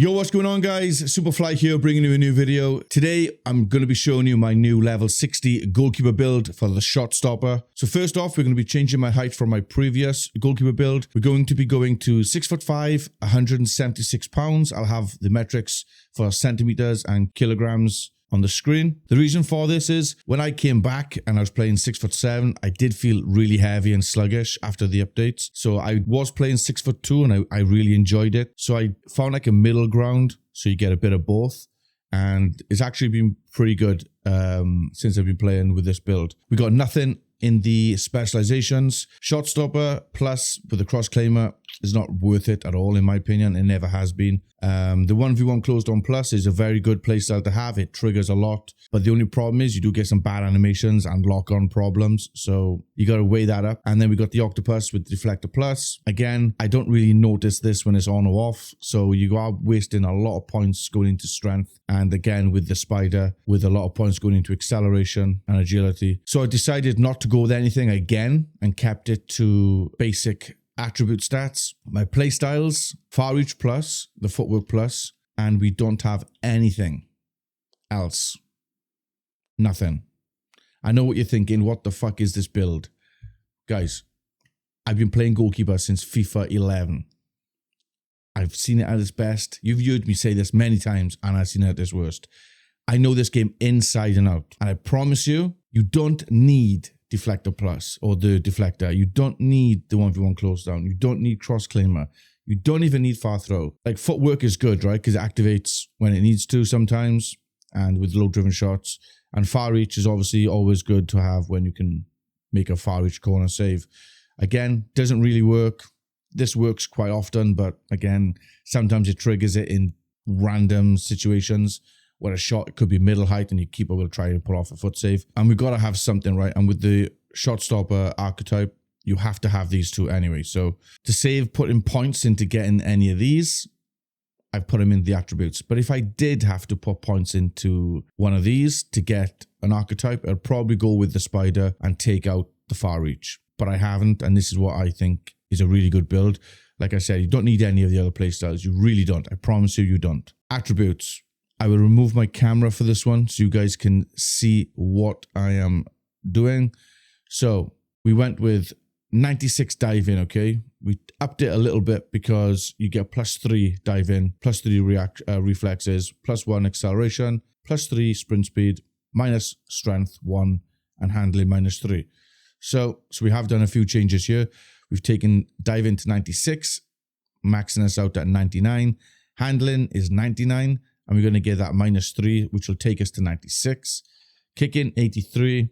Yo, what's going on, guys? Superfly here, bringing you a new video. Today, I'm going to be showing you my new level 60 goalkeeper build for the shot stopper. So first off, we're going to be changing my height from my previous goalkeeper build. We're going to be going to 6'5", 176 pounds. I'll have the metrics for centimeters and kilograms on the screen. The reason for this is when I came back and I was playing 6'7", I did feel really heavy and sluggish after the updates. So I was playing 6'2" and I really enjoyed it. So I found like a middle ground so you get a bit of both. And it's actually been pretty good since I've been playing with this build. We got nothing in the specializations. Shot stopper plus with the cross claimer is not worth it at all, in my opinion. It never has been. The 1v1 closed on plus is a very good playstyle to have. It triggers a lot, but the only problem is you do get some bad animations and lock-on problems, so you got to weigh that up. And then we got the octopus with deflector plus. Again, I don't really notice this when it's on or off, so you are wasting a lot of points going into strength, and again with the spider with a lot of points going into acceleration and agility. So I decided not to go with anything again and kept it to basic attribute stats. My playstyles, far reach plus, the footwork plus, and we don't have anything else. Nothing. I know what you're thinking. What the fuck is this build? Guys, I've been playing goalkeeper since FIFA 11. I've seen it at its best. You've heard me say this many times, and I've seen it at its worst. I know this game inside and out, and I promise you, you don't need deflector plus or the deflector. You don't need the 1v1 close down. You don't need cross claimer. You don't even need far throw. Like, footwork is good, right? Because it activates when it needs to sometimes, and with low driven shots. And far reach is obviously always good to have when you can make a far reach corner save. Again, doesn't really work. This works quite often, but again, sometimes it triggers it in random situations where a shot could be middle height and your keeper will try to pull off a foot save. And we've got to have something, right? And with the shot stopper archetype, you have to have these two anyway. So to save putting points into getting any of these, I've put them in the attributes. But if I did have to put points into one of these to get an archetype, I'd probably go with the spider and take out the far reach. But I haven't, and this is what I think is a really good build. Like I said, you don't need any of the other playstyles. You really don't. I promise you, you don't. Attributes. I will remove my camera for this one so you guys can see what I am doing. So we went with 96 dive in, okay? We upped it a little bit because you get +3 dive in, +3 reflexes, +1 acceleration, +3 sprint speed, minus strength 1, and handling -3. So we have done a few changes here. We've taken dive in to 96, maxing us out at 99. Handling is 99. And we're going to get that -3, which will take us to 96. Kicking, 83.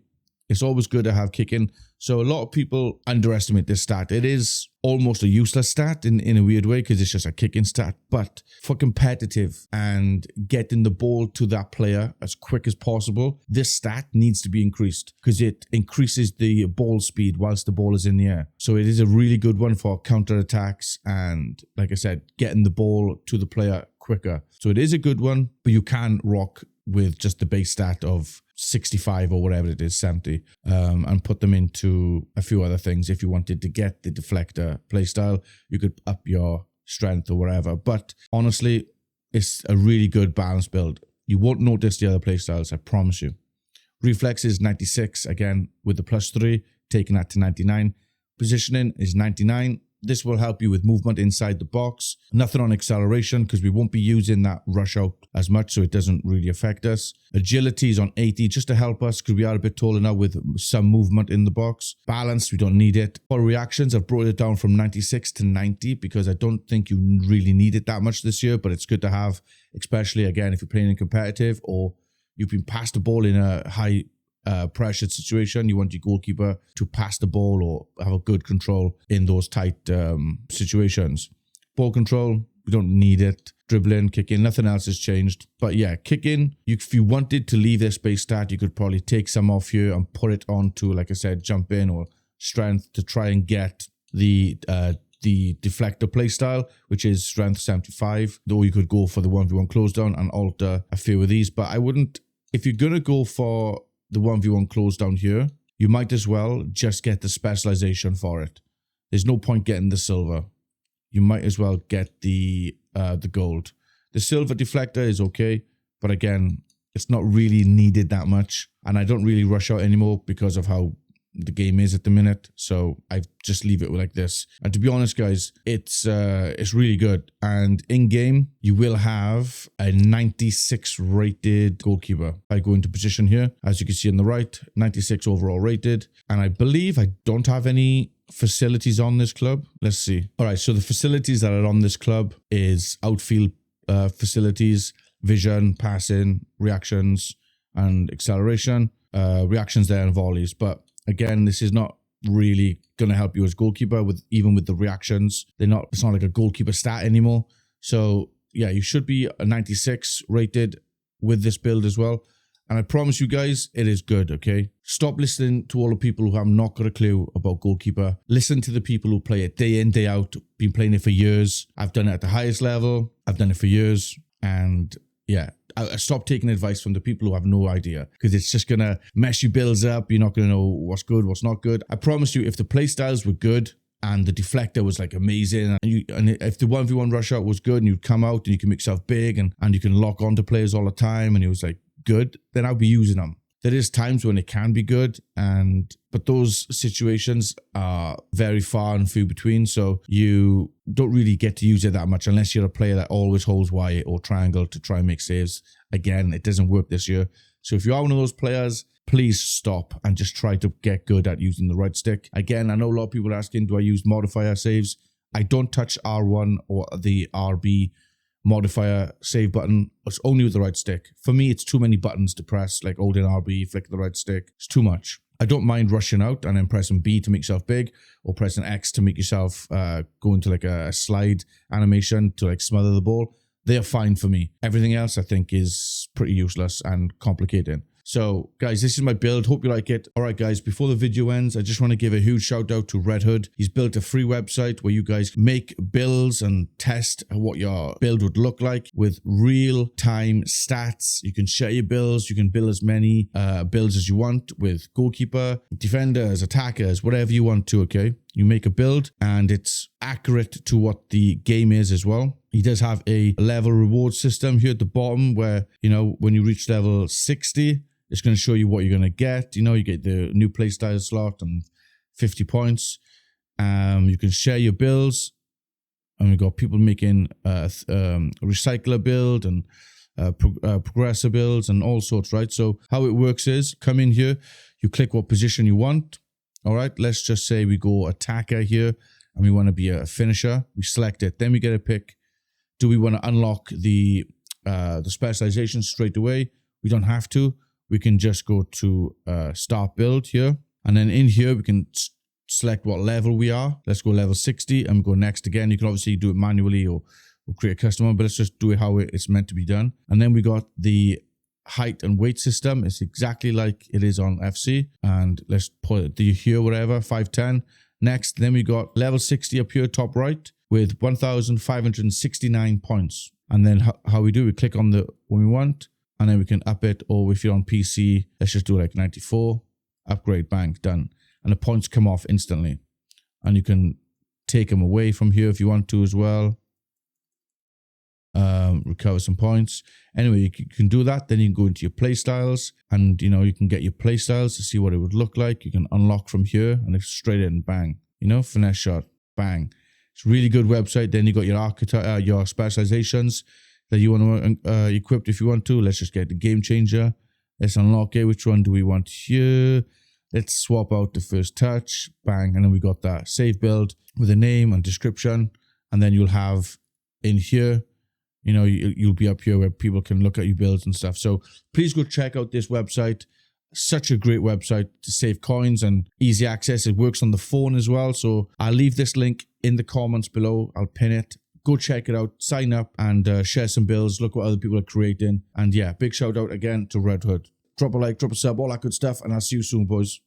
It's always good to have kicking. So a lot of people underestimate this stat. It is almost a useless stat in a weird way because it's just a kicking stat. But for competitive and getting the ball to that player as quick as possible, this stat needs to be increased because it increases the ball speed whilst the ball is in the air. So it is a really good one for counter-attacks and, like I said, getting the ball to the player quicker. So it is a good one, but you can rock with just the base stat of 65 or whatever it is, 70, and put them into a few other things. If you wanted to get the deflector playstyle, you could up your strength or whatever. But honestly, it's a really good balanced build. You won't notice the other playstyles, I promise you. Reflexes 96, again, with the +3, taking that to 99. Positioning is 99. This will help you with movement inside the box. Nothing on acceleration because we won't be using that rush out as much, so it doesn't really affect us. Agility is on 80 just to help us because we are a bit taller now with some movement in the box. Balance, we don't need it. For reactions, I've brought it down from 96 to 90 because I don't think you really need it that much this year, but it's good to have, especially, again, if you're playing in competitive or you've been passed the ball in a high pressured situation. You want your goalkeeper to pass the ball or have a good control in those tight situations. Ball control, we don't need it. Dribbling, kicking, nothing else has changed. But yeah, kicking, if you wanted to leave this base stat, you could probably take some off here and put it onto, like I said, jump in or strength to try and get the deflector playstyle, which is strength 75. Or you could go for the 1v1 close down and alter a few of these. But I wouldn't, if you're going to go for the 1v1 close down here, you might as well just get the specialization for it. There's no point getting the silver. You might as well get the gold. The silver deflector is okay, but again, it's not really needed that much. And I don't really rush out anymore because of how the game is at the minute. So I just leave it like this. And to be honest, guys, it's really good. And in game, you will have a 96 rated goalkeeper. I go into position here, as you can see on the right, 96 overall rated. And I believe I don't have any facilities on this club. Let's see. All right, so the facilities that are on this club is outfield facilities, vision, passing, reactions, and acceleration. Reactions there and volleys. But again, this is not really going to help you as goalkeeper even with the reactions. It's not like a goalkeeper stat anymore. So yeah, you should be a 96 rated with this build as well. And I promise you guys, it is good, okay? Stop listening to all the people who have not got a clue about goalkeeper. Listen to the people who play it day in, day out, been playing it for years. I've done it at the highest level. I've done it for years. And yeah, I stop taking advice from the people who have no idea, because it's just going to mess your builds up. You're not going to know what's good, what's not good. I promise you, if the playstyles were good and the deflector was like amazing, and if the 1v1 rush out was good and you'd come out and you can make yourself big and you can lock onto players all the time and it was like good, then I'll be using them. There is times when it can be good, but those situations are very far and few between, so you don't really get to use it that much unless you're a player that always holds Y or triangle to try and make saves. Again, it doesn't work this year. So if you are one of those players, please stop and just try to get good at using the right stick. Again, I know a lot of people are asking, do I use modifier saves? I don't touch R1 or the RB modifier save button. It's only with the right stick. For me, it's too many buttons to press, like holding RB, flick the right stick. It's too much. I don't mind rushing out and then pressing B to make yourself big, or pressing X to make yourself go into like a slide animation to like smother the ball. They're fine for me. Everything else I think is pretty useless and complicated. So guys, this is my build. Hope you like it. All right, guys, before the video ends, I just want to give a huge shout out to Red Hood. He's built a free website where you guys make builds and test what your build would look like with real-time stats. You can share your builds. You can build as many builds as you want with goalkeeper, defenders, attackers, whatever you want to, okay? You make a build and it's accurate to what the game is as well. He does have a level reward system here at the bottom where, you know, when you reach level 60, it's going to show you what you're going to get. You know, you get the new playstyle slot and 50 points. You can share your builds. And we've got people making recycler build and progressor builds and all sorts, right? So how it works is, come in here, you click what position you want. All right, let's just say we go attacker here and we want to be a finisher. We select it. Then we get a pick. Do we want to unlock the specializations straight away? We don't have to. We can just go to start build here. And then in here, we can select what level we are. Let's go level 60 and go next again. You can obviously do it manually or create a custom one, but let's just do it how it's meant to be done. And then we got the height and weight system. It's exactly like it is on FC. And let's put it here, whatever, 510. Next, then we got level 60 up here, top right, with 1,569 points. And then how we do, we click on the one we want, and then we can up it. Or if you're on PC, let's just do like 94, upgrade, bang, done. And the points come off instantly. And you can take them away from here if you want to as well. Recover some points. Anyway, you can do that. Then you can go into your playstyles and, you know, you can get your playstyles to see what it would look like. You can unlock from here and it's straight in, bang, you know, finesse shot, bang. It's a really good website. Then you got your specializations that you want to equip if you want to. Let's just get the game changer. Let's unlock it. Which one do we want here? Let's swap out the first touch, bang. And then we got that save build with a name and description. And then you'll have in here, you know, you'll be up here where people can look at your builds and stuff. So please go check out this website. Such a great website to save coins and easy access. It works on the phone as well. So I'll leave this link in the comments below. I'll pin it. Go check it out, sign up and share some builds. Look what other people are creating. And yeah, big shout out again to Red Hood. Drop a like, drop a sub, all that good stuff. And I'll see you soon, boys.